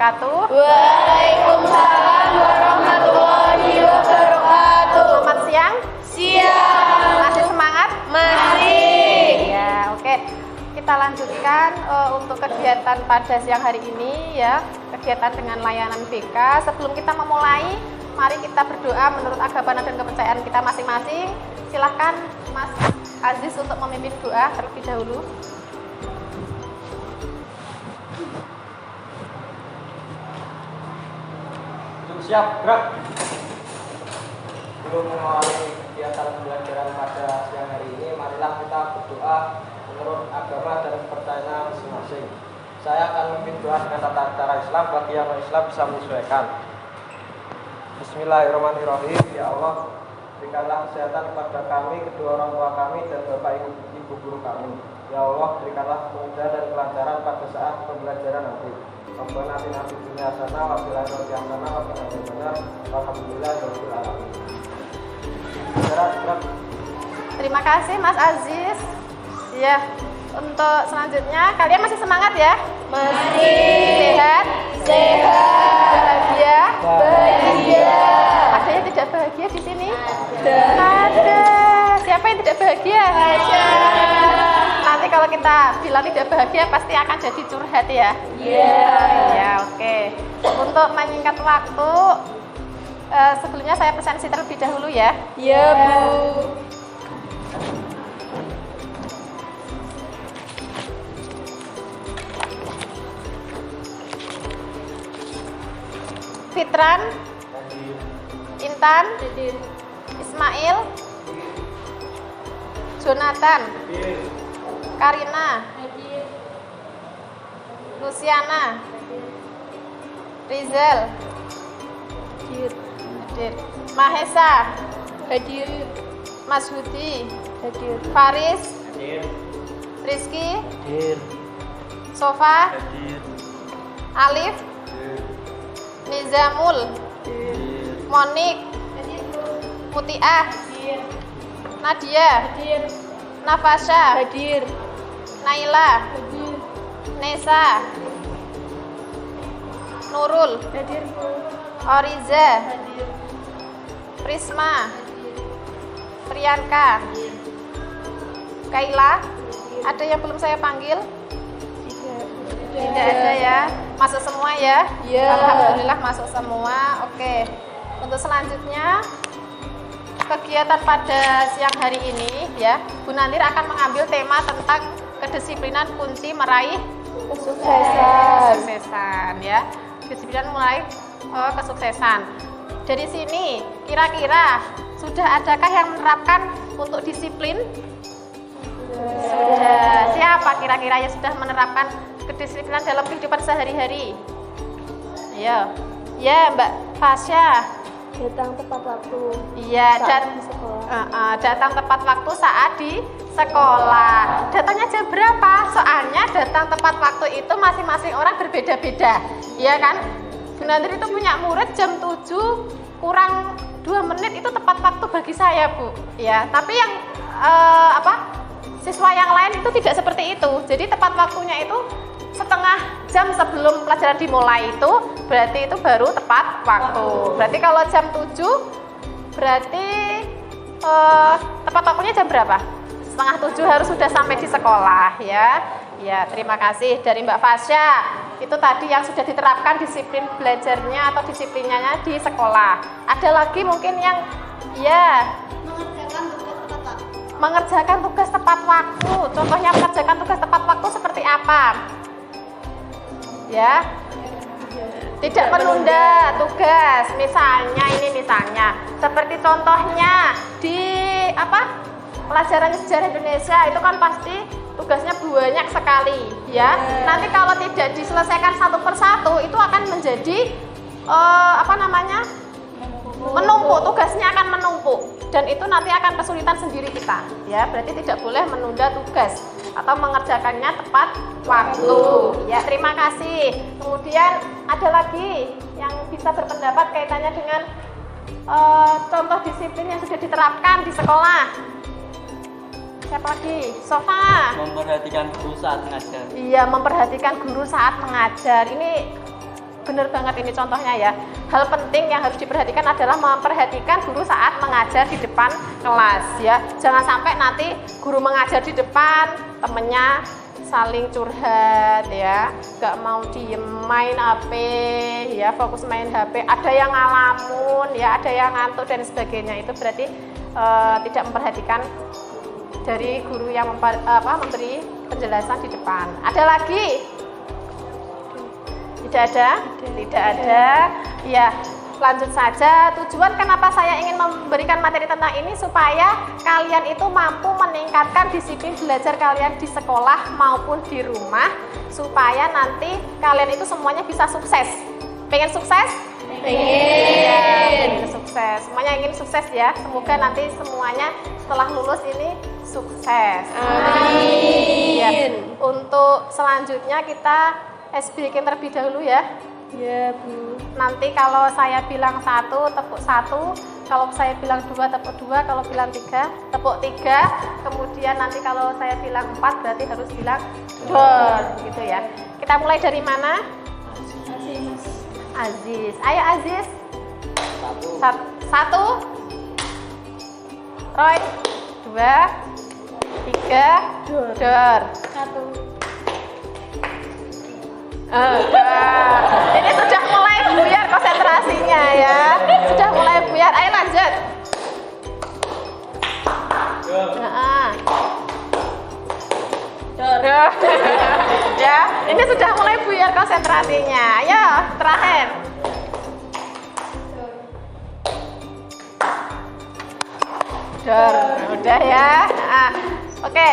wabarakatuh. Waalaikumsalam warahmatullahi wabarakatuh. Selamat siang. Siang. Masih semangat? Masih. Ya, oke. Kita lanjutkan untuk kegiatan pada siang hari ini ya. Kegiatan dengan layanan BK. Sebelum kita memulai, mari kita berdoa menurut agama dan kepercayaan kita masing-masing. Silahkan Mas Aziz untuk memimpin doa terlebih dahulu. Siap, gerak. Sebelum mengawali kegiatan pembelajaran pada siang hari ini, marilah kita berdoa menurut agama dan kepercayaan masing-masing. Saya akan memimpin doa dengan tata cara Islam, bagi yang non-Islam bisa menyesuaikan. Bismillahirrahmanirrahim. Ya Allah, berikanlah kesehatan kepada kami, kedua orang tua kami, dan bapak ibu guru kami. Ya Allah, berikanlah kemudahan dan kelancaran pada saat pembelajaran nanti. Rabbana atina fid dunya hasanah wa fil akhirati hasanah wa qina adzabannar. Walhamdulillahirabbil alamin. Terima kasih Mas Aziz. Ya, untuk selanjutnya kalian masih semangat ya? Masih. Sehat? Sehat. Bahagia? Bahagia. Ada yang tidak bahagia di sini? Ada. Siapa yang tidak bahagia? Ada. Nanti kalau kita bilang tidak bahagia pasti akan jadi curhat ya? Iya. Ya, oke. Untuk menyingkat waktu, sebelumnya saya presentasi terlebih dahulu ya. Iya, Bu. Fitran, Intan, Hadir. Ismail, Jonathan, Karina, Hadir. Luciana, Rizal, Hadir. Hadir. Mahesa, Hadir. Mas Hudi, Hadir. Faris, Hadir. Rizky, Hadir. Sofa, Hadir. Alif, Nizamul, Monik, Hadir, Bu. Mutiah, Hadir. Nadia, Hadir. Nafasha, Hadir. Naila, Hadir. Nesa, Nurul, Hadir, Bu. Oriza, Hadir. Prisma, Priyanka, Kaila. Ada yang belum saya panggil? Tidak ada ya. Masuk semua ya? Iya. Alhamdulillah masuk semua. Oke. Untuk selanjutnya kegiatan pada siang hari ini ya, Bu Nandir akan mengambil tema tentang kedisiplinan kunci meraih kesuksesan ya. Kedisiplinan meraih kesuksesan. Dari sini kira-kira sudah adakah yang menerapkan untuk disiplin? Sudah. Siapa kira-kira yang sudah menerapkan kedisiplinan dalam kehidupan sehari-hari? Ayo. Ya, Mbak Fasya. Datang tepat waktu. Iya, Saat di sekolah. datang tepat waktu saat di sekolah. Datangnya jam berapa? Soalnya datang tepat waktu itu masing-masing orang berbeda-beda. Iya kan? Bu Nandir itu punya murid jam 7 kurang 2 menit itu tepat waktu bagi saya, Bu. Ya, tapi yang siswa yang lain itu tidak seperti itu. Jadi tepat waktunya itu setengah jam sebelum pelajaran dimulai itu berarti itu baru tepat waktu. Berarti kalau jam 7 berarti tepat waktunya jam berapa? Setengah 7 harus sudah sampai di sekolah ya. Ya, terima kasih dari Mbak Fasya. Itu tadi yang sudah diterapkan disiplin belajarnya atau disiplinnya di sekolah. Ada lagi mungkin yang ya mengerjakan tugas tepat waktu. Contohnya mengerjakan tugas tepat waktu seperti apa? Ya. Tidak menunda tugas. Misalnya seperti contohnya di pelajaran sejarah Indonesia itu kan pasti tugasnya banyak sekali ya. Nanti kalau tidak diselesaikan satu persatu itu akan menjadi menumpuk, tugasnya akan menumpuk dan itu nanti akan kesulitan sendiri kita ya. Berarti tidak boleh menunda tugas atau mengerjakannya tepat waktu ya. Terima kasih. Kemudian ada lagi yang bisa berpendapat kaitannya dengan contoh disiplin yang sudah diterapkan di sekolah. Siapa lagi? Sofa. Memperhatikan guru saat mengajar. Iya, memperhatikan guru saat mengajar. Ini bener banget ini contohnya ya. Hal penting yang harus diperhatikan adalah memperhatikan guru saat mengajar di depan kelas ya. Jangan sampai nanti guru mengajar di depan, temennya saling curhat ya, gak mau diem main HP ya, fokus main HP, ada yang ngalamun ya, ada yang ngantuk dan sebagainya. Itu berarti tidak memperhatikan dari guru yang memberi penjelasan di depan. Ada lagi? Tidak ada? Tidak ada. Ya, lanjut saja. Tujuan kenapa saya ingin memberikan materi tentang ini supaya kalian itu mampu meningkatkan disiplin belajar kalian di sekolah maupun di rumah, supaya nanti kalian itu semuanya bisa sukses. Pengen sukses? Pengen. Ya, pengen sukses. Semuanya ingin sukses ya. Semoga nanti semuanya setelah lulus ini sukses. Amin. Ya, untuk selanjutnya kita breaking terlebih dahulu ya. Ya, Bu. Nanti kalau saya bilang 1, tepuk 1, kalau saya bilang 2, tepuk 2, kalau bilang 3, tepuk 3, kemudian nanti kalau saya bilang 4, berarti harus bilang dor, gitu ya. Kita mulai dari mana? Aziz. Aziz. Ayo Aziz. 1, Roy, 2, 3, dor. 1. Ini sudah mulai buyar konsentrasinya ya. Sudah mulai buyar. Ayo lanjut. Ya, ini sudah mulai buyar konsentrasinya. Ayo, terakhir. Dor, udah ya. Oke,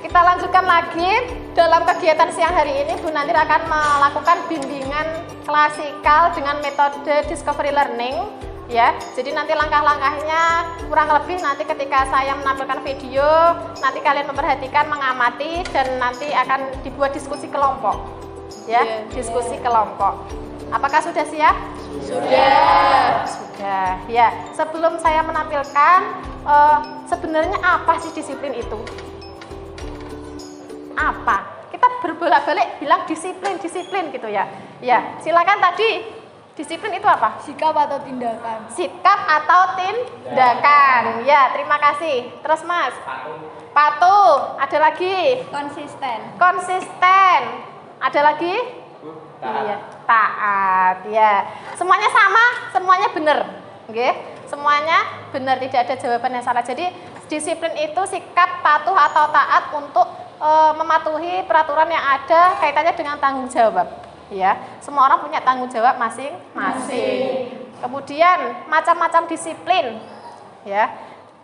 kita lanjutkan lagi. Dalam kegiatan siang hari ini, Bu Nantir akan melakukan bimbingan klasikal dengan metode discovery learning ya. Jadi nanti langkah-langkahnya kurang lebih nanti ketika saya menampilkan video, nanti kalian memperhatikan, mengamati, dan nanti akan dibuat diskusi kelompok ya, diskusi kelompok. Apakah sudah siap? Sudah ya. Sebelum saya menampilkan, sebenarnya apa sih disiplin itu? Apa? Kita berbolak-balik bilang disiplin gitu ya. Ya, silakan tadi. Disiplin itu apa? Sikap atau tindakan. Sikap atau tindakan. Ya, terima kasih. Terus Mas? Patuh. Ada lagi? Konsisten. Ada lagi? Iya, taat. Ya. Semuanya sama, semuanya benar. Oke? Semuanya benar, tidak ada jawaban yang salah. Jadi, disiplin itu sikap patuh atau taat untuk mematuhi peraturan yang ada kaitannya dengan tanggung jawab ya. Semua orang punya tanggung jawab masing-masing. Kemudian macam-macam disiplin ya.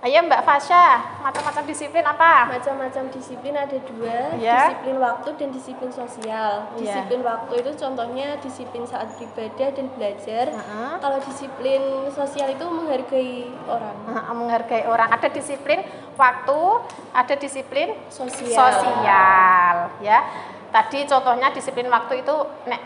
Ayo Mbak Fasya, macam-macam disiplin apa? Macam-macam disiplin ada 2, Ya. disiplin waktu dan disiplin sosial. Disiplin waktu itu contohnya disiplin saat beribadah dan belajar. Kalau disiplin sosial itu menghargai orang. Menghargai orang. Ada disiplin waktu, ada disiplin Sosial. ya. Tadi contohnya disiplin waktu itu nek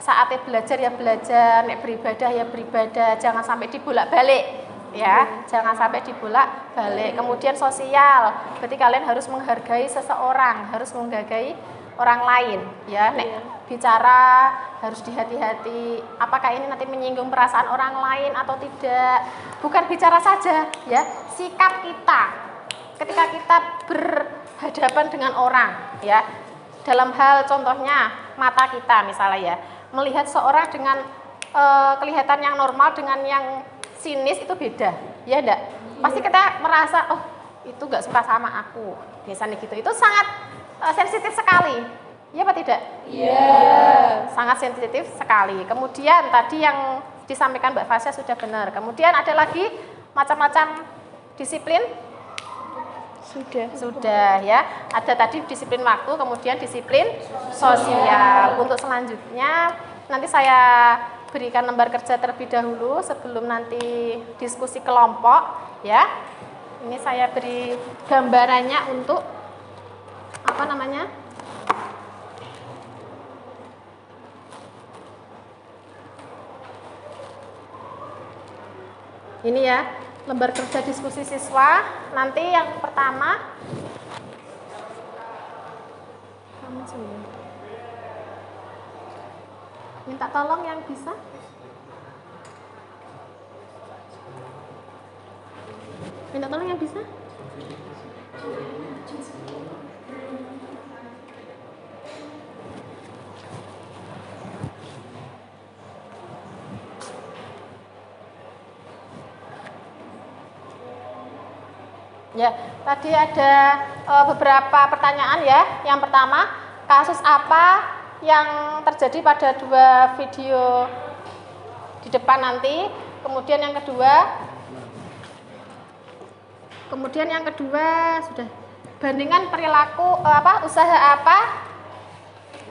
saatnya belajar ya belajar, nek beribadah ya beribadah, jangan sampai dibolak-balik. Ya, jangan sampai dibolak-balik. Kemudian sosial, berarti kalian harus menghargai seseorang, harus menghargai orang lain. Ya, nek bicara harus dihati-hati. Apakah ini nanti menyinggung perasaan orang lain atau tidak? Bukan bicara saja, ya, sikap kita ketika kita berhadapan dengan orang, ya. Dalam hal contohnya mata kita misalnya ya, melihat seorang dengan kelihatan yang normal dengan yang sinis itu beda, ya enggak? Pasti kita merasa, oh itu nggak suka sama aku, biasanya gitu. Itu sangat sensitif sekali, ya apa tidak? Iya. Sangat sensitif sekali. Kemudian tadi yang disampaikan Mbak Fasya sudah benar. Kemudian ada lagi macam-macam disiplin. Sudah ya. Ada tadi disiplin waktu, kemudian disiplin sosial. Untuk selanjutnya nanti saya berikan lembar kerja terlebih dahulu sebelum nanti diskusi kelompok ya. Ini saya beri gambarannya untuk apa namanya? Ini ya, lembar kerja diskusi siswa. Nanti yang pertama Minta tolong yang bisa. Minta tolong yang bisa. Ya, tadi ada beberapa pertanyaan ya. Yang pertama, kasus apa yang terjadi pada dua video di depan nanti? Kemudian yang kedua sudah bandingkan perilaku usaha apa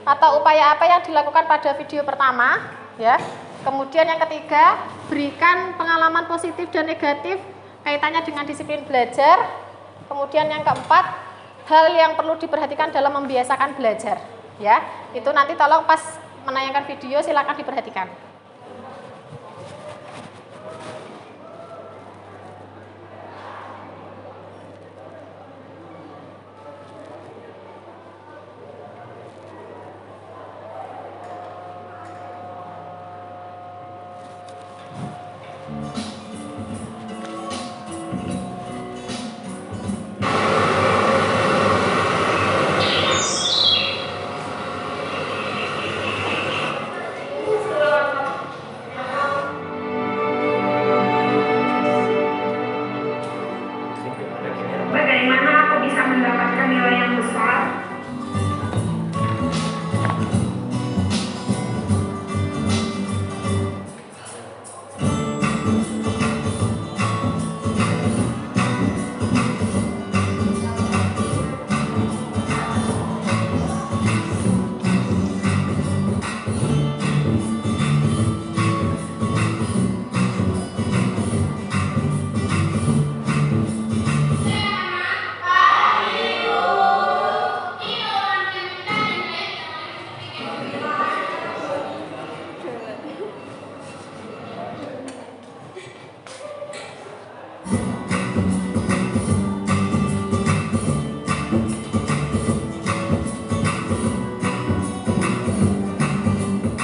atau upaya apa yang dilakukan pada video pertama, ya. Kemudian yang ketiga, berikan pengalaman positif dan negatif kaitannya dengan disiplin belajar. Kemudian yang keempat, hal yang perlu diperhatikan dalam membiasakan belajar, ya. Itu nanti tolong pas menayangkan video silakan diperhatikan. Bagaimana aku bisa mendapatkan nilai yang besar?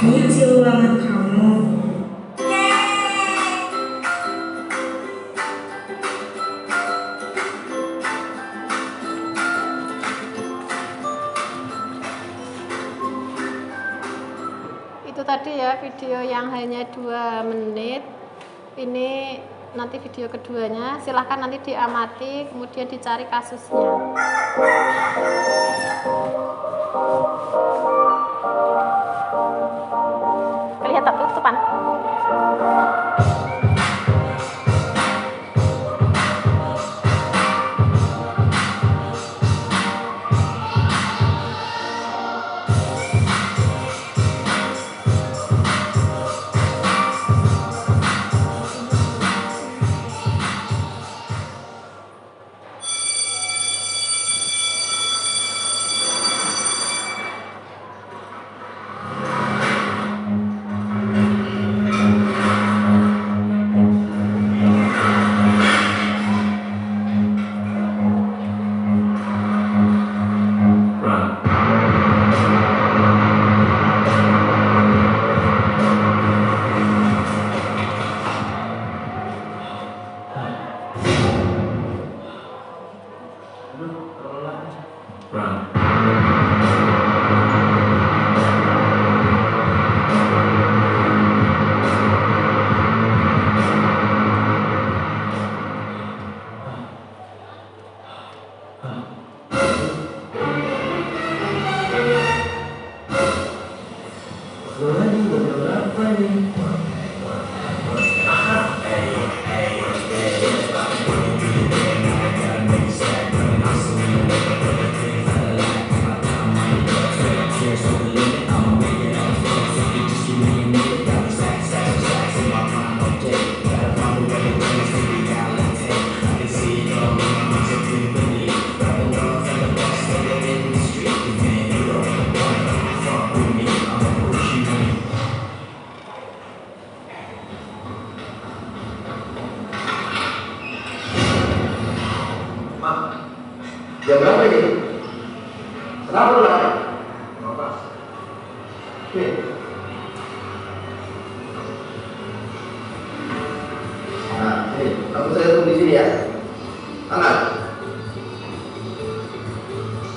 Lucu banget kamu. Itu tadi ya video yang hanya 2 menit. Ini nanti video keduanya, silahkan nanti diamati kemudian dicari kasusnya. Kelihatan tutupan. Jam berapa ini? Kenapa lu lari? Oke. ya.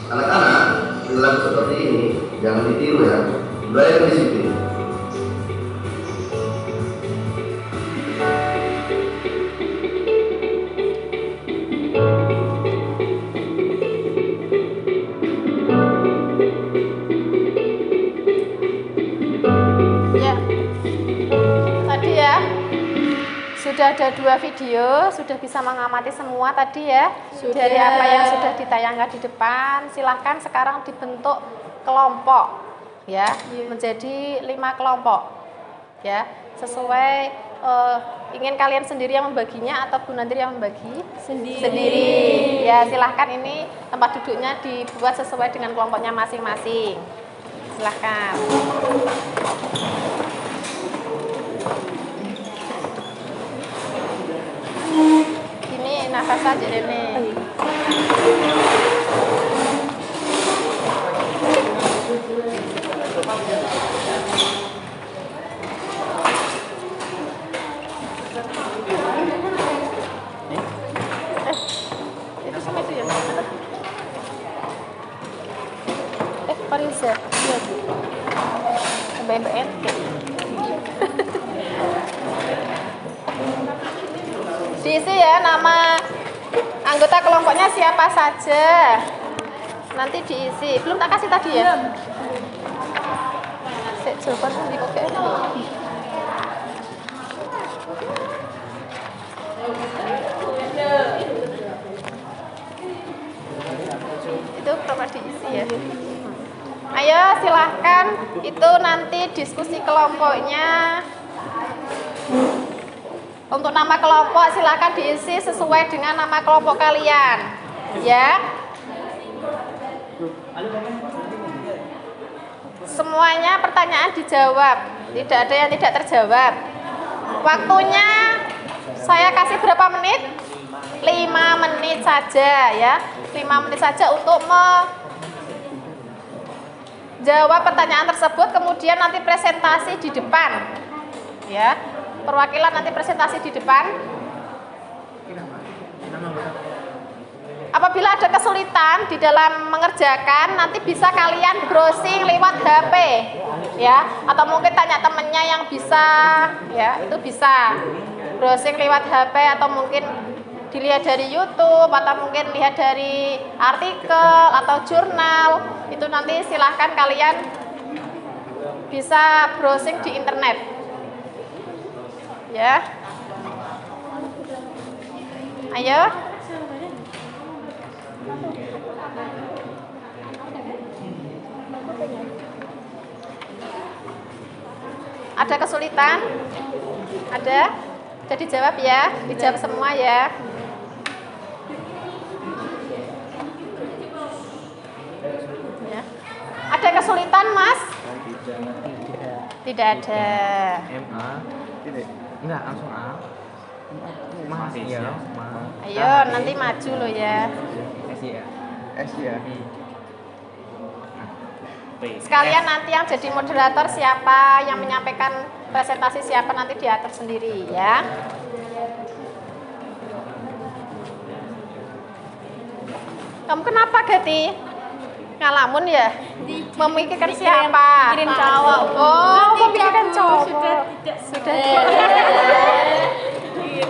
Anak-anak dalam seperti ini jangan ditiru ya. Belajar disiplin. Sudah ada 2 video, sudah bisa mengamati semua tadi ya. Sudah. Dari apa yang sudah ditayangkan di depan. Silahkan sekarang dibentuk kelompok ya, menjadi 5 kelompok ya, sesuai ingin kalian sendiri yang membaginya atau Bu Nandri yang membagi sendiri. Ya, silahkan ini tempat duduknya dibuat sesuai dengan kelompoknya masing-masing. Silahkan. Ini nafas saja ini. Itu sama itu ya? Parisa. Iya, Bu. BBN. Diisi ya nama anggota kelompoknya siapa saja. Nanti diisi. Belum tak kasih tadi ya? Jawaban di oke. Itu perlu diisi ya. Ayo silahkan, itu nanti diskusi kelompoknya. Untuk nama kelompok silahkan diisi sesuai dengan nama kelompok kalian ya. Semuanya pertanyaan dijawab, tidak ada yang tidak terjawab. Waktunya saya kasih berapa menit? 5 menit saja ya. 5 menit saja untuk menjawab pertanyaan tersebut. Kemudian nanti presentasi di depan ya. Perwakilan nanti presentasi di depan. Apabila ada kesulitan di dalam mengerjakan, nanti bisa kalian browsing lewat HP ya, atau mungkin tanya temennya yang bisa ya, itu bisa browsing lewat HP, atau mungkin dilihat dari YouTube, atau mungkin lihat dari artikel atau jurnal. Itu nanti silahkan kalian bisa browsing di internet ya. Ayo. Ada kesulitan? Ada? Jadi jawab ya, dijawab semua ya. Ya. Ada kesulitan, Mas? Tidak ada. MA tidak. Enggak, langsung A. Mas ya. Ayo, nanti maju lo ya. S ya. Sekalian nanti yang jadi moderator siapa, yang menyampaikan presentasi siapa, nanti diatur sendiri ya. Kamu kenapa, Gati? Ngalamun ya? Memikirkan siapa? Kirim cowok. Oh, memikirkan cowok. Sudah.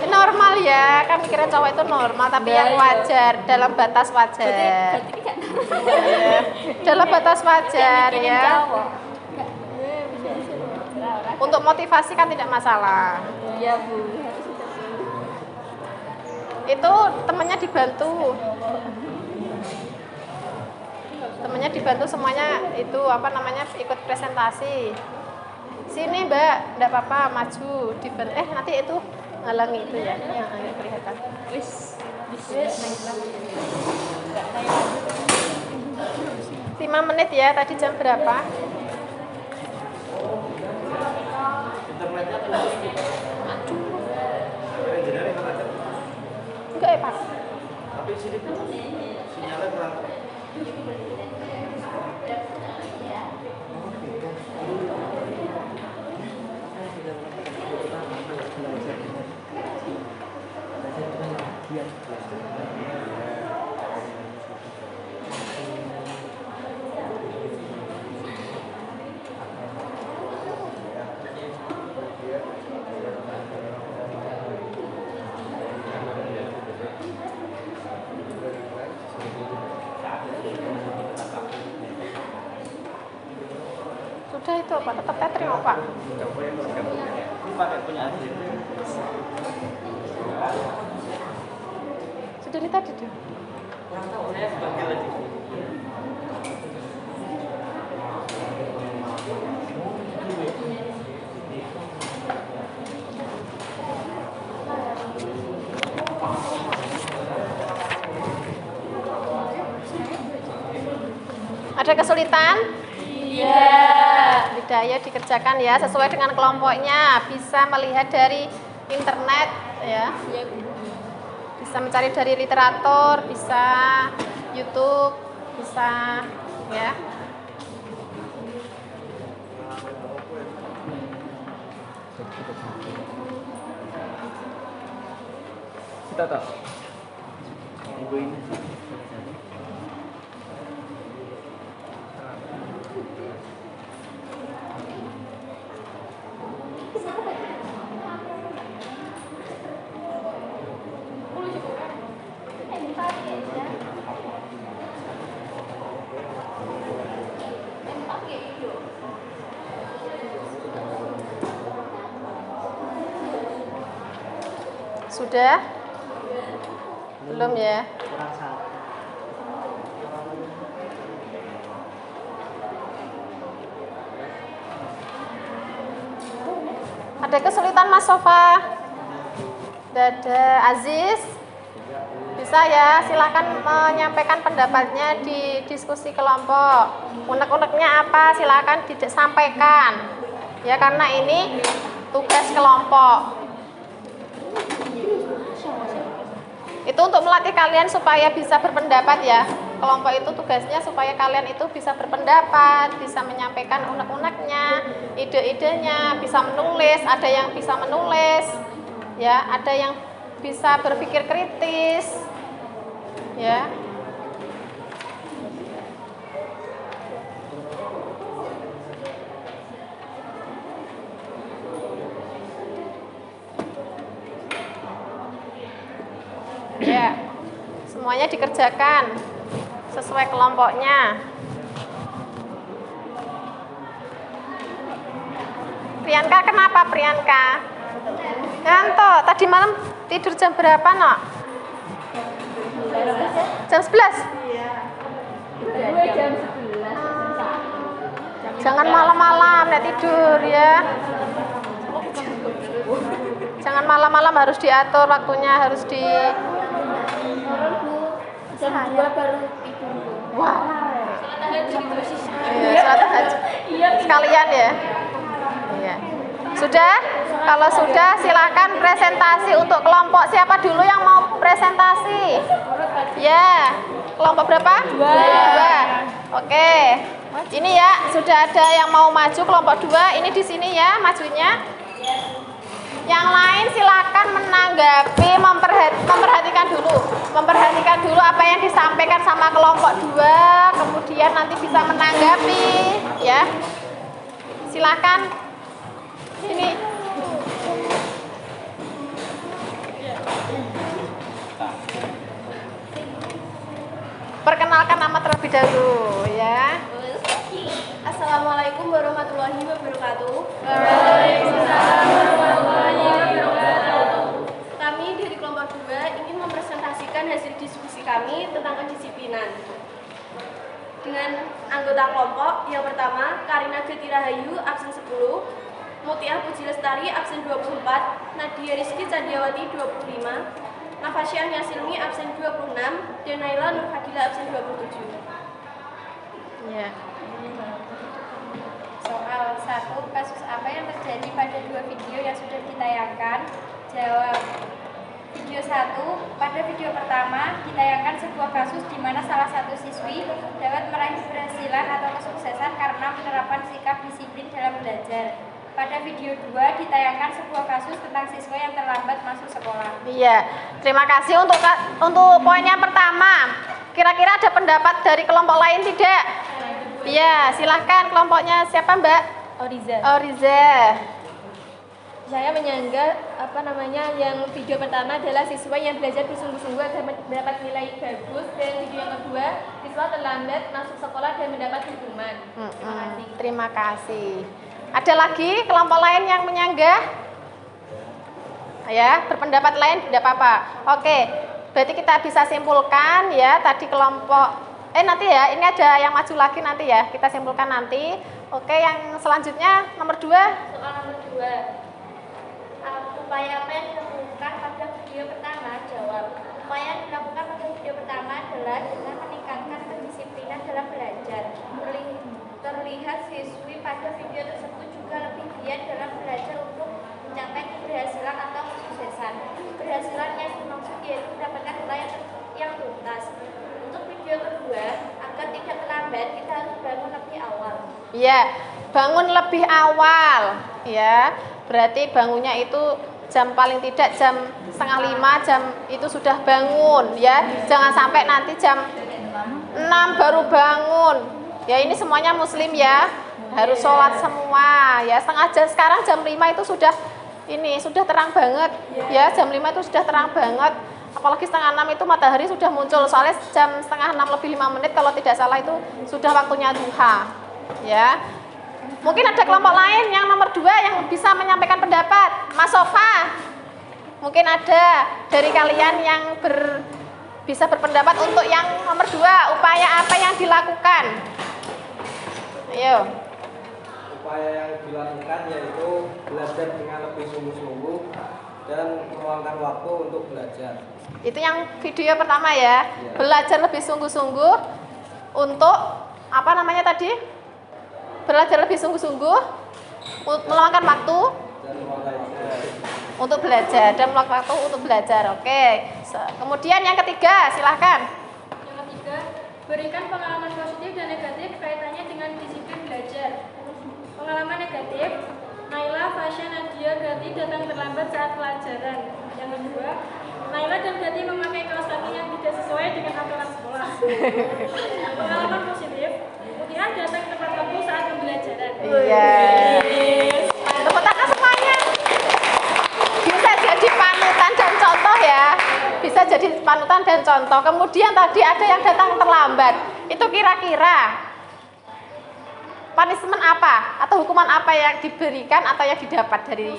Normal ya, kan mikirin cowok itu normal, tapi yang wajar, dalam batas wajar. Dalam batas wajar ya. Untuk motivasi kan tidak masalah. Iya, Bu. Itu temannya dibantu. Temannya dibantu semuanya itu apa namanya ikut presentasi. Sini Mbak, enggak apa-apa, maju dibantu. Nanti itu ngalangi itu ya, yang kelihatan. Wis. 5 menit ya, tadi jam berapa? Enggak ya Pak? Tapi sini sinyalnya kurang. itu Pak, tetap tethering Pak. Sudah ini tadi tuh. Ada kesulitan? Iya. Tidak, ayo dikerjakan ya sesuai dengan kelompoknya. Bisa melihat dari internet ya. Bisa mencari dari literatur, bisa YouTube, bisa ya. Kita tahu. Ibu ini. Sudah? Belum ya? Ada kesulitan Mas Sofa? Ada Aziz? Bisa ya, silahkan menyampaikan pendapatnya di diskusi kelompok. Unek-uneknya apa? Silahkan disampaikan. Ya, karena ini tugas kelompok. Itu untuk melatih kalian supaya bisa berpendapat ya. Kelompok itu tugasnya supaya kalian itu bisa berpendapat, bisa menyampaikan unek-uneknya, ide-idenya, bisa menulis, ada yang bisa menulis, ya, ada yang bisa berpikir kritis, ya. Ya, semuanya dikerjakan sesuai kelompoknya. Priyanka, kenapa Priyanka? Yanto, tadi malam tidur jam berapa, Nok? Jam 11? Jangan malam-malam, nek tidur ya. Jangan malam-malam, harus diatur waktunya, harus di jam 2 baru tidur. Wah. Iya, salat tahajud. Sekalian ya. Iya. Sudah? Kalau sudah silakan presentasi untuk kelompok. Siapa dulu yang mau presentasi? Ya. Kelompok berapa? 2. Oke. Ini ya, sudah ada yang mau maju kelompok 2. Ini di sini ya majunya. Yang lain silakan menanggapi, memperhatikan dulu apa yang disampaikan sama kelompok 2, kemudian nanti bisa menanggapi ya. Silakan. Sini. Perkenalkan nama terlebih dahulu ya. Assalamualaikum warahmatullahi wabarakatuh. Waalaikumsalam warahmatullahi wabarakatuh. Kami dari kelompok 2 ingin mempresentasikan hasil diskusi kami tentang kedisiplinan. Dengan anggota kelompok yang pertama, Karina Geti Rahayu, absen 10, Mutiah Puji Lestari, absen 24, Nadia Rizky Candiawati, 25, Nafasya Yasilmi, absen 26, dan Naila Nur Fadila, absen 27. Ya. Soal 1, kasus apa yang terjadi pada 2 video yang sudah ditayangkan? Jawab. Video 1, pada video pertama ditayangkan sebuah kasus di mana salah satu siswi dapat meraih keberhasilan atau kesuksesan karena menerapkan sikap disiplin dalam belajar. Pada video 2 ditayangkan sebuah kasus tentang siswa yang terlambat masuk sekolah. Iya, terima kasih untuk poin yang pertama. Kira-kira ada pendapat dari kelompok lain tidak? Iya, silahkan kelompoknya siapa Mbak? Oriza. Oriza. Saya menyanggah yang video pertama adalah siswa yang belajar bersungguh-sungguh agar mendapat nilai bagus, dan video yang kedua siswa terlambat masuk sekolah dan mendapat hukuman. Terima kasih. Terima kasih. Ada lagi kelompok lain yang menyanggah? Ya, berpendapat lain tidak apa-apa. Oke, berarti kita bisa simpulkan ya tadi kelompok. Nanti ya, ini ada yang maju lagi nanti ya, kita simpulkan nanti. Oke, yang selanjutnya nomor 2. Soal nomor 2. Upaya apa yang dilakukan pada video pertama? Jawab. Upaya yang dilakukan pada video pertama adalah dengan meningkatkan kedisiplinan dalam belajar. Terlihat siswi pada video tersebut juga lebih giat dalam belajar untuk mencapai keberhasilan atau kesuksesan. Keberhasilan yang dimaksud yaitu mendapatkan nilai yang tuntas. Untuk video kedua, agar tidak terlambat, kita harus bangun lebih awal. Iya, bangun lebih awal ya. Berarti bangunnya itu jam paling tidak jam 4:30 jam itu sudah bangun ya. Jangan sampai nanti jam 6 baru bangun. Ya ini semuanya muslim ya. Harus sholat semua ya. Setengah jam sekarang jam 5 itu sudah terang banget ya. Jam 5 itu sudah terang banget. Apalagi setengah 6 itu matahari sudah muncul. Soalnya jam setengah 6 lebih 5 menit kalau tidak salah itu sudah waktunya duha. Ya. Mungkin ada kelompok lain yang nomor 2 yang bisa menyampaikan pendapat. Mas Sofa, mungkin ada dari kalian yang bisa berpendapat untuk yang nomor 2. Upaya apa yang dilakukan? Ayo. Upaya yang dilakukan yaitu belajar dengan lebih sungguh-sungguh dan meluangkan waktu untuk belajar. Itu yang video pertama ya. Belajar lebih sungguh-sungguh untuk apa namanya tadi? Belajar lebih sungguh-sungguh, meluangkan waktu untuk belajar dan meluangkan waktu untuk belajar. Oke. Kemudian yang ketiga, silahkan. Yang ketiga, berikan pengalaman positif dan negatif kaitannya dengan disiplin belajar. Pengalaman negatif, Naila, Fasya, Nadia, Gati datang terlambat saat pelajaran. Yang kedua, Naila dan Gati memakai kaos kaki yang tidak sesuai dengan aturan sekolah. Pengalaman positif, Mutia datang tepat waktu saat pembelajaran. Iya. Tepuk tangan semuanya. Bisa jadi panutan dan contoh ya. Bisa jadi panutan dan contoh. Kemudian tadi ada yang datang terlambat. Itu kira-kira punishment apa atau hukuman apa yang diberikan atau yang didapat dari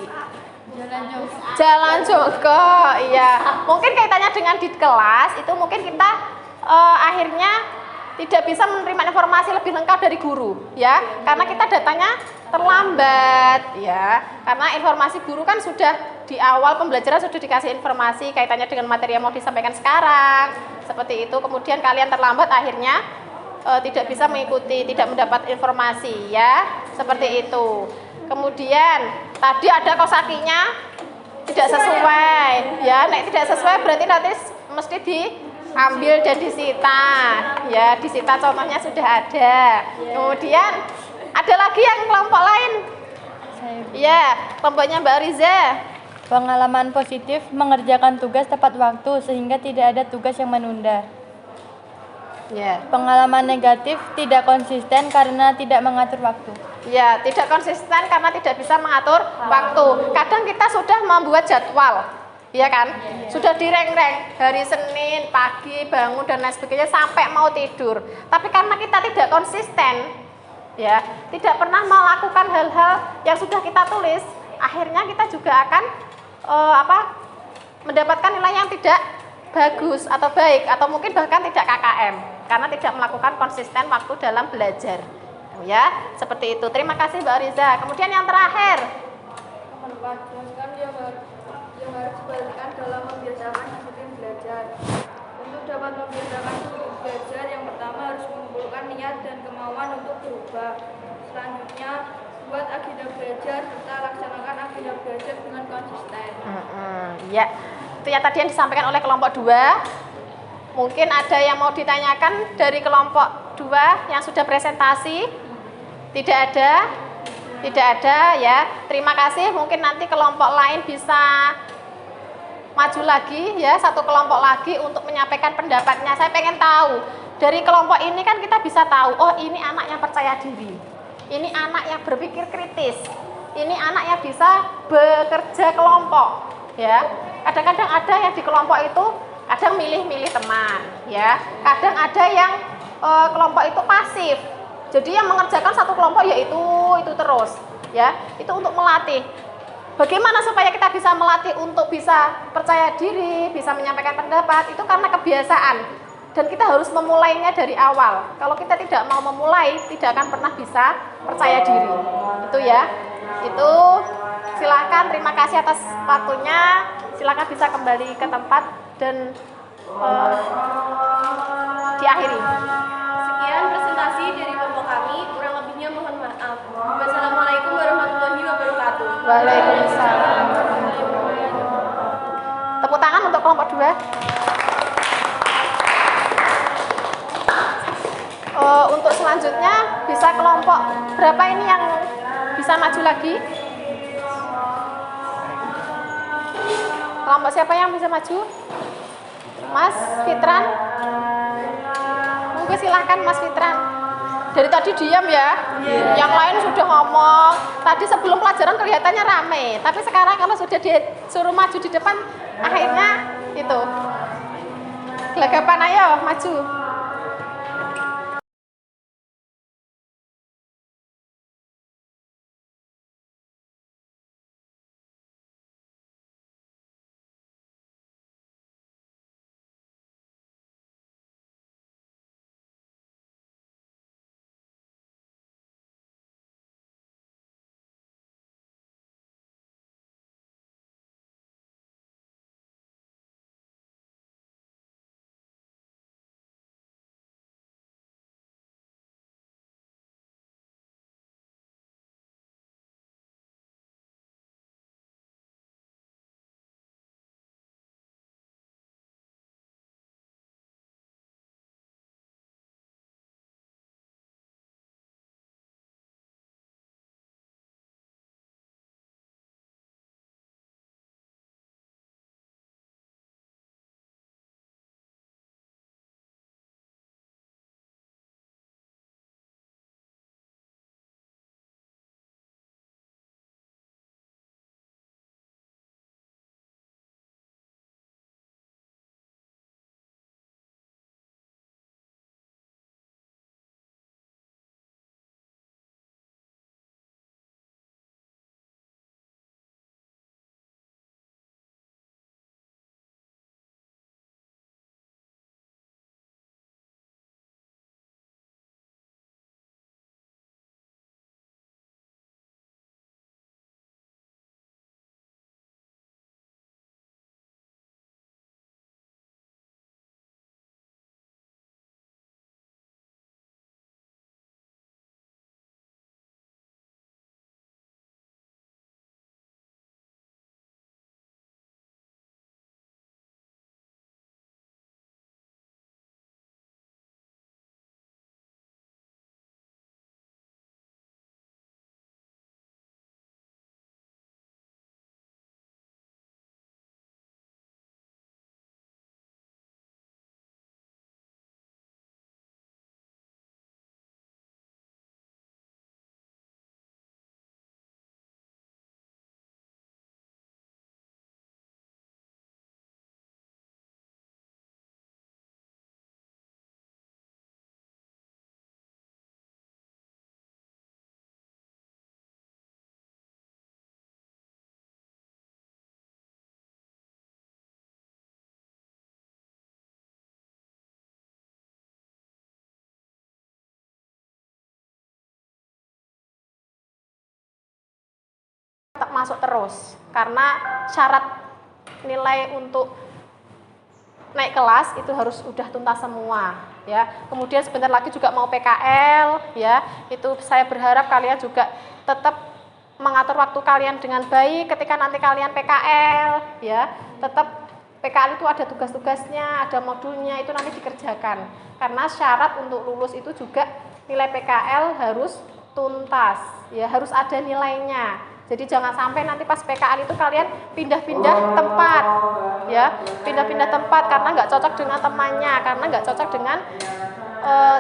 jalan jongkok? Iya. Mungkin kaitannya dengan di kelas itu mungkin kita akhirnya tidak bisa menerima informasi lebih lengkap dari guru ya, karena kita datanya terlambat ya, karena informasi guru kan sudah di awal pembelajaran sudah dikasih informasi kaitannya dengan materi yang mau disampaikan sekarang seperti itu. Kemudian kalian terlambat akhirnya tidak bisa mengikuti, tidak mendapat informasi ya, seperti itu. Kemudian tadi ada kaos kakinya tidak sesuai ya, nek tidak sesuai berarti nanti mesti diambil dan disita ya, disita contohnya sudah ada. Kemudian ada lagi yang kelompok lain ya, kelompoknya Mbak Riza. Pengalaman positif, mengerjakan tugas tepat waktu sehingga tidak ada tugas yang menunda. Ya. Pengalaman negatif, tidak konsisten karena tidak mengatur waktu. Ya, tidak konsisten karena tidak bisa mengatur waktu. Kadang kita sudah membuat jadwal, ya kan? Sudah direng-reng hari Senin pagi bangun dan lain sebagainya sampai mau tidur. Tapi karena kita tidak konsisten, ya, tidak pernah melakukan hal-hal yang sudah kita tulis, akhirnya kita juga akan mendapatkan nilai yang tidak bagus atau baik atau mungkin bahkan tidak KKM karena tidak melakukan konsisten waktu dalam belajar. Ya, seperti itu. Terima kasih Mbak Riza. Kemudian yang terakhir, Jelaskan yang harus diperhatikan dalam membiasakan disiplin belajar. Untuk dapat membiasakan disiplin belajar, yang pertama harus mengumpulkan niat dan kemauan untuk berubah. Selanjutnya, buat agenda belajar serta laksanakan agenda belajar dengan konsisten. Ya, itu yang tadi yang disampaikan oleh kelompok 2. Mungkin ada yang mau ditanyakan dari kelompok 2 yang sudah presentasi? Tidak ada? Tidak ada ya. Terima kasih. Mungkin nanti kelompok lain bisa maju lagi ya, satu kelompok lagi untuk menyampaikan pendapatnya. Saya pengen tahu dari kelompok ini kan kita bisa tahu, oh ini anak yang percaya diri, ini anak yang berpikir kritis, ini anak yang bisa bekerja kelompok, ya. Kadang-kadang ada yang di kelompok itu kadang milih-milih teman, ya. Kadang ada yang kelompok itu pasif. Jadi yang mengerjakan satu kelompok yaitu terus, ya. Itu untuk melatih. Bagaimana supaya kita bisa melatih untuk bisa percaya diri, bisa menyampaikan pendapat, itu karena kebiasaan. Dan kita harus memulainya dari awal. Kalau kita tidak mau memulai, tidak akan pernah bisa percaya diri. Itu ya. Itu silakan, terima kasih atas waktunya. Silakan bisa kembali ke tempat dan diakhiri. Sekian presentasi dari kelompok kami, kurang lebihnya mohon maaf. Wassalamualaikum warahmatullahi wabarakatuh. Waalaikumsalam. Tepuk tangan untuk kelompok 2. Untuk selanjutnya bisa kelompok berapa ini yang bisa maju lagi? Kelompok siapa yang bisa maju? Mas Fitran? Mungkin silahkan Mas Fitran. Dari tadi diam ya? Yang lain sudah ngomong. Tadi sebelum pelajaran kelihatannya rame, tapi sekarang kalau sudah disuruh maju di depan, akhirnya itu gelagapan. Ayo maju. Tetap masuk terus karena syarat nilai untuk naik kelas itu harus udah tuntas semua, ya. Kemudian sebentar lagi juga mau PKL, ya. Itu saya berharap kalian juga tetap mengatur waktu kalian dengan baik ketika nanti kalian PKL, ya. Tetap PKL itu ada tugas-tugasnya, ada modulnya, itu nanti dikerjakan. Karena syarat untuk lulus itu juga nilai PKL harus tuntas, ya, harus ada nilainya. Jadi jangan sampai nanti pas PKL itu kalian pindah-pindah tempat, ya, pindah-pindah tempat karena nggak cocok dengan temannya, karena nggak cocok dengan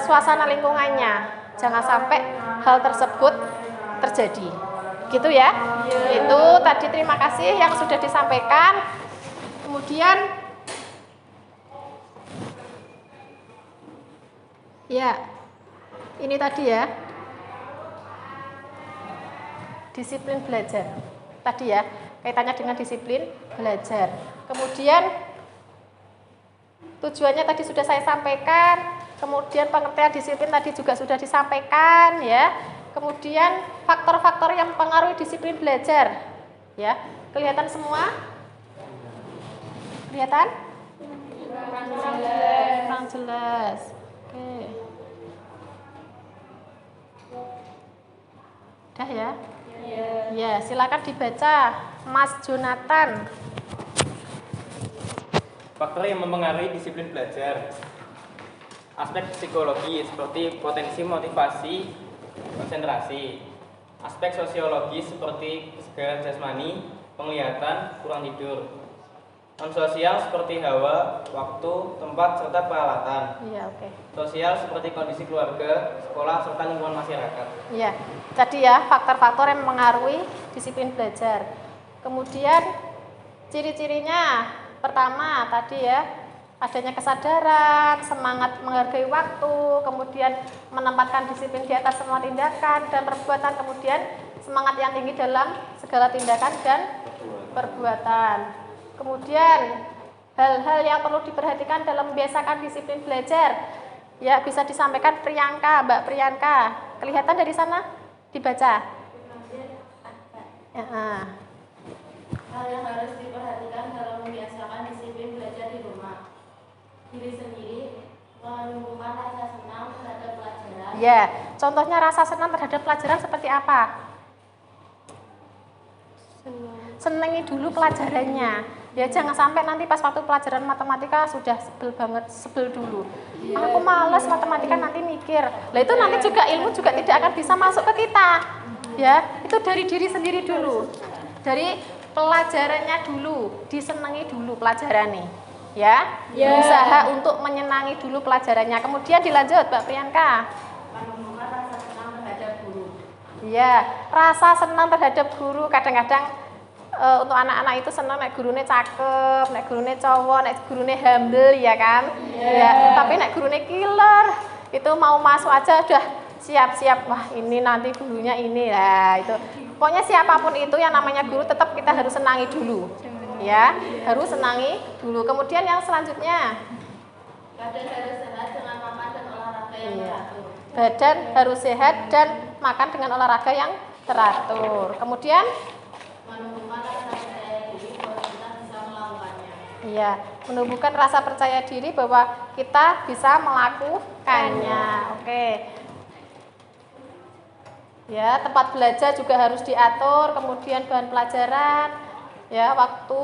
suasana lingkungannya. Jangan sampai hal tersebut terjadi. Gitu ya. Itu tadi terima kasih yang sudah disampaikan. Kemudian ya, ini tadi ya. Disiplin belajar. Tadi ya, kaitannya dengan disiplin belajar. Kemudian tujuannya tadi sudah saya sampaikan. Kemudian pengertian disiplin tadi juga sudah disampaikan ya. Kemudian faktor-faktor yang mempengaruhi disiplin belajar. Ya, kelihatan semua? Kelihatan? Kurang jelas. Oke. Udah ya? Ya, silakan dibaca, Mas Jonathan. Faktor yang mempengaruhi disiplin belajar. Aspek psikologi seperti potensi motivasi, konsentrasi. Aspek sosiologis seperti kesegaran jasmani, penglihatan, kurang tidur. Non sosial seperti hawa, waktu, tempat, serta peralatan. Iya, oke. Sosial seperti kondisi keluarga, sekolah, serta lingkungan masyarakat. Iya, tadi ya faktor-faktor yang mempengaruhi disiplin belajar. Kemudian ciri-cirinya pertama tadi ya, adanya kesadaran, semangat menghargai waktu, kemudian menempatkan disiplin di atas semua tindakan dan perbuatan, kemudian semangat yang tinggi dalam segala tindakan dan perbuatan. Kemudian hal-hal yang perlu diperhatikan dalam membiasakan disiplin belajar. Ya, bisa disampaikan Priyanka, Mbak Priyanka. Kelihatan dari sana? Dibaca. Ya. Hal yang harus diperhatikan dalam membiasakan disiplin belajar di rumah. Diri sendiri, menumbuhkan rasa senang terhadap pelajaran. Ya, contohnya rasa senang terhadap pelajaran seperti apa? Senangi dulu pelajarannya. Ya, jangan sampai nanti pas waktu pelajaran matematika sudah sebel dulu. Aku males matematika, nanti mikir. Lah itu nanti juga ilmu juga tidak akan bisa masuk ke kita. Ya, itu dari diri sendiri dulu. Dari pelajarannya dulu, disenangi dulu pelajarannya. Ya, berusaha untuk menyenangi dulu pelajarannya. Kemudian dilanjut, Mbak Priyanka. Menumbuhkan rasa senang terhadap guru. Ya, rasa senang terhadap guru. Kadang-kadang untuk anak-anak itu senang nek gurune cakep, nek gurune cowok, nek gurune humble ya kan. Ya, tapi nek gurune killer, itu mau masuk aja udah siap-siap. Wah, ini nanti gurunya ini lah itu. Pokoknya siapapun itu yang namanya guru tetap kita harus senangi dulu. Ya, harus senangi dulu. Kemudian yang selanjutnya, Badan harus sehat dengan makan dan olahraga yang teratur. badan harus sehat dan makan dengan olahraga yang teratur. Kemudian Menumbuhkan rasa percaya diri bahwa kita bisa melakukannya. iya, menumbuhkan rasa percaya diri bahwa kita bisa melakukannya. Oke. Ya, tempat belajar juga harus diatur, kemudian bahan pelajaran, ya, waktu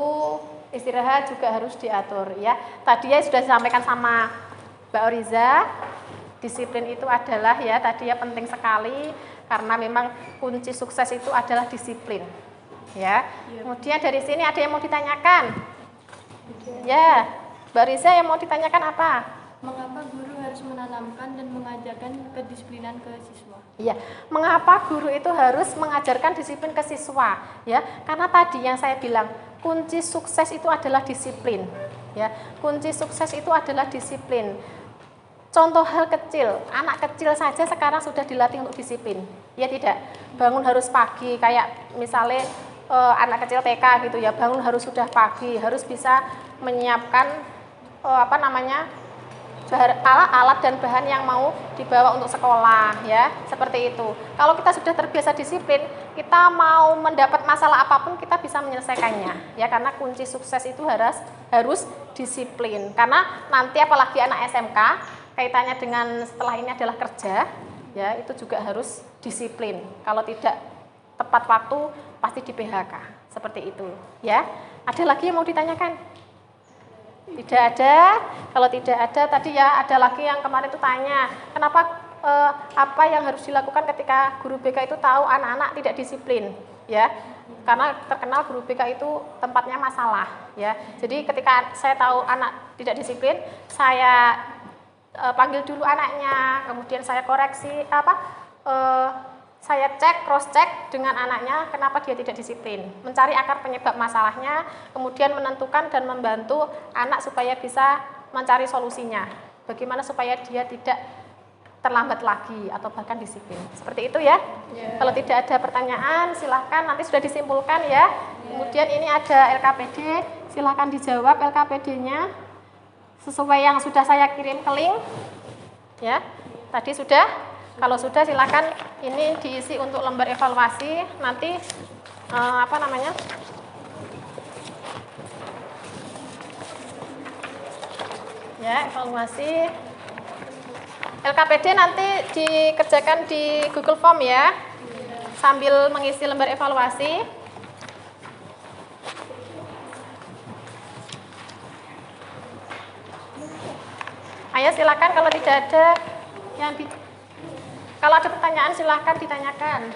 istirahat juga harus diatur ya. Tadi ya sudah disampaikan sama Mbak Oriza, disiplin itu adalah ya tadi ya penting sekali karena memang kunci sukses itu adalah disiplin. Ya. Kemudian dari sini ada yang mau ditanyakan? Ya, Mbak Oriza yang mau ditanyakan apa? Mengapa guru harus menanamkan dan mengajarkan kedisiplinan ke siswa? Iya, mengapa guru itu harus mengajarkan disiplin ke siswa? Ya, karena tadi yang saya bilang kunci sukses itu adalah disiplin. Ya, kunci sukses itu adalah disiplin. Contoh hal kecil, anak kecil saja sekarang sudah dilatih untuk disiplin. Ya tidak, bangun harus pagi, kayak misalnya anak kecil TK gitu ya, bangun harus sudah pagi, harus bisa menyiapkan alat dan bahan yang mau dibawa untuk sekolah ya, seperti itu. Kalau kita sudah terbiasa disiplin, kita mau mendapat masalah apapun kita bisa menyelesaikannya ya, karena kunci sukses itu harus disiplin. Karena nanti apalagi anak SMK kaitannya dengan setelah ini adalah kerja ya, itu juga harus disiplin. Kalau tidak tepat waktu pasti di PHK, seperti itu ya. Ada lagi yang mau ditanyakan? Tidak ada. Kalau tidak ada, tadi ya ada lagi yang kemarin itu tanya, kenapa apa yang harus dilakukan ketika guru BK itu tahu anak-anak tidak disiplin, ya? Karena terkenal guru BK itu tempatnya masalah, ya. Jadi ketika saya tahu anak tidak disiplin, saya panggil dulu anaknya, kemudian saya koreksi saya cek, cross check dengan anaknya kenapa dia tidak disiplin, mencari akar penyebab masalahnya, kemudian menentukan dan membantu anak supaya bisa mencari solusinya. Bagaimana supaya dia tidak terlambat lagi atau bahkan disiplin. Seperti itu ya. Kalau tidak ada pertanyaan silahkan, nanti sudah disimpulkan ya. Kemudian ini ada LKPD, silahkan dijawab LKPD-nya sesuai yang sudah saya kirim ke link. Ya, tadi sudah. Kalau sudah silakan ini diisi untuk lembar evaluasi. Nanti ya, evaluasi LKPD nanti dikerjakan di Google Form ya, sambil mengisi lembar evaluasi. Ayo silakan, kalau tidak ada kalau ada pertanyaan silahkan ditanyakan.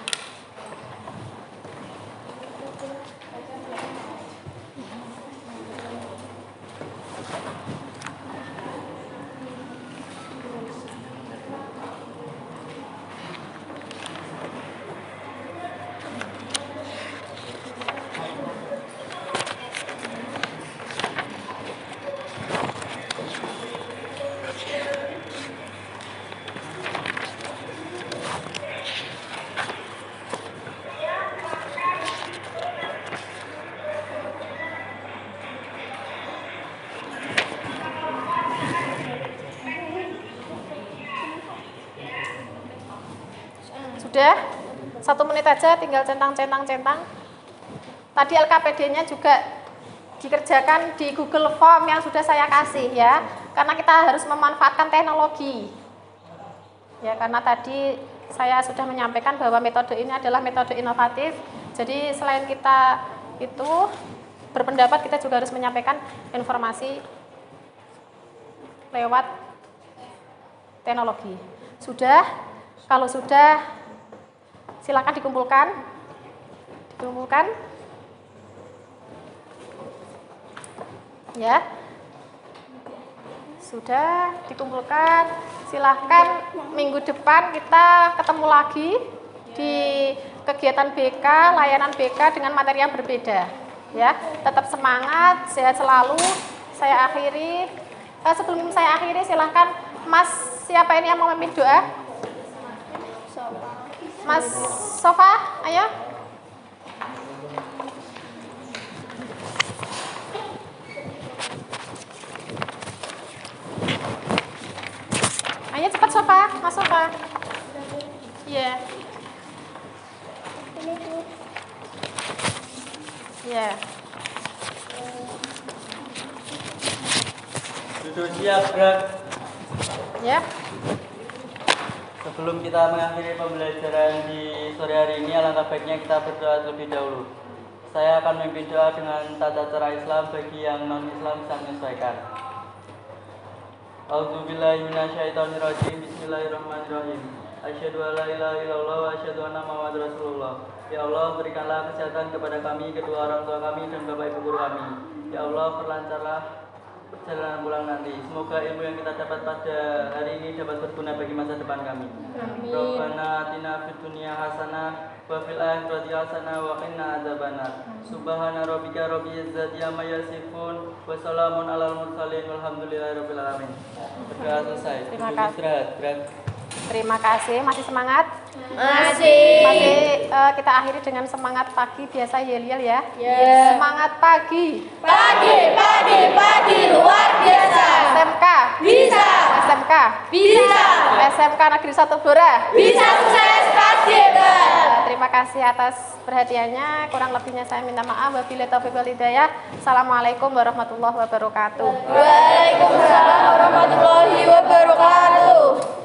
Sudah? 1 menit aja, tinggal centang. Tadi LKPD-nya juga dikerjakan di Google Form yang sudah saya kasih ya. Karena kita harus memanfaatkan teknologi. Ya, karena tadi saya sudah menyampaikan bahwa metode ini adalah metode inovatif. Jadi selain kita itu berpendapat, kita juga harus menyampaikan informasi lewat teknologi. Sudah? Kalau sudah, silakan dikumpulkan. Ya. Sudah dikumpulkan. Silahkan minggu depan kita ketemu lagi di kegiatan BK, layanan BK dengan materi yang berbeda. Ya, tetap semangat, sehat selalu. Saya akhiri. Sebelum saya akhiri, silahkan Mas, siapa ini yang mau memimpin doa? Mas Sofa, ayo. Ayo cepat Sofa, Mas Sofa. Iya. Iya. Duduk siap, gerak. Ya. Sebelum kita mengakhiri pembelajaran di sore hari ini, alangkah baiknya kita berdoa terlebih dahulu. Saya akan memimpin doa dengan tata cara Islam, bagi yang non-Islam bisa menyesuaikan. A'udzubillahi minasyaitonirrajim. Bismillahirrahmanirrahim. Asyhadu an la ilaha illallah wa asyhadu anna Muhammadar Rasulullah. Ya Allah, berikanlah kesehatan kepada kami, kedua orang tua kami, dan bapak ibu guru kami. Ya Allah, perlancarlah perjalanan pulang nanti. Semoga ilmu yang kita dapat pada hari ini dapat berguna bagi masa depan kami. Rabbana atina fid dunya hasanah wa fil akhirati hasanah wa qina adzabannar. Subhana rabbika rabbil izzati amma yasifun wa salamun alal mursalin walhamdulillahirabbil alamin. Sudah selesai. Terima kasih. Istirahat. Terima kasih. Masih semangat? Masih. Kita akhiri dengan semangat pagi biasa yel-yel ya. Yeah. Semangat pagi. Pagi luar biasa. SMK. Bisa. SMK. Bisa. SMK Negeri 1 Blora. Bisa sukses pasti hebat. Terima kasih atas perhatiannya. Kurang lebihnya saya minta maaf. Wabillahi taufiq wal hidayah. Assalamualaikum warahmatullahi wabarakatuh. Waalaikumsalam warahmatullahi wabarakatuh.